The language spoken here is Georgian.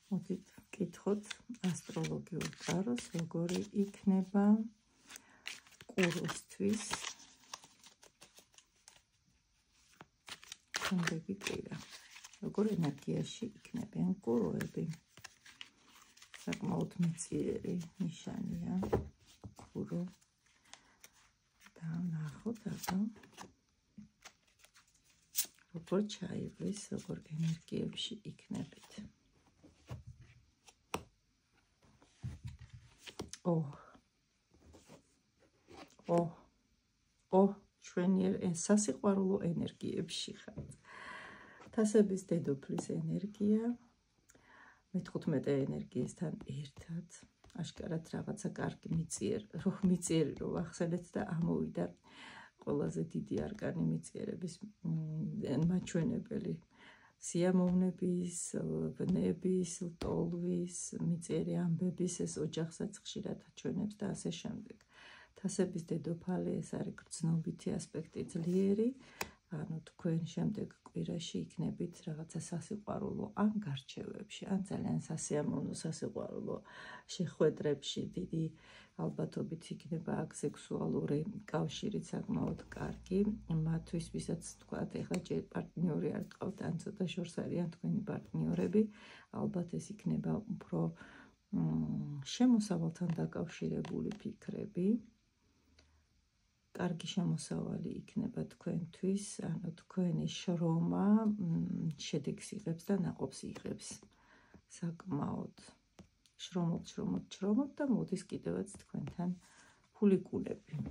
მოდით ვკითხოთ ასტროლოგიურ ტაროს, როგორი იქნება კუროსთვის შემდეგი კვირა. როგორ ენერგიაში იქნებიან კუროები. საკმაოდ მწიერი ნიშანია კურო. და ნახოთ აბა როგორ ჩაივლის, როგორ ენერგიებში იქნებით. ჩვენი სასიყვარულო ენერგიებში ხართ. თასების დედოფლის ენერგია მე-15 ენერგიისთან ერთად აშკარად რაღაცა კარგი მიწიერი რომ ახსენეთ და ამოვიდა ყველაზე დიდი არკანი მიწიერების მაჩვენებელი სიამოვნების, ვნების, ლტოლვის, მიწიერი ამბების ეს ოჯახსაც ხშირად აჩვენებს და ასე შემდეგ. თასების დედოფალი ეს არის გრძნობითი ასპექტი ძლიერი, ანუ თქვენ შემდეგ კვირაში იქნებით რაღაცა სასიყვარულო ან გარჩევებში, ან ძალიან სასიამოვნო სასიყვარულო შეხვედრებში, დიდი ალბათობით იქნება აქ სექსუალური კავშირი საკმაოდ კარგი, მათთვის, ვისაც თქვათ, ეხლა ჯერ პარტნიორი არ გყავთ, ან ცოტა შორს არიან თქვენი პარტნიორები, ალბათ ეს იქნება უფრო შემოსავალთან დაკავშირებული ფიქრები. კარგი შემოსავალი იქნება თქვენთვის, ანუ თქვენი შრომა შედეგს იღებს და ნაყოფს იღებს. საკმაოდ შრომობთ და მოდის კიდევაც თქვენთან ფულიკულები.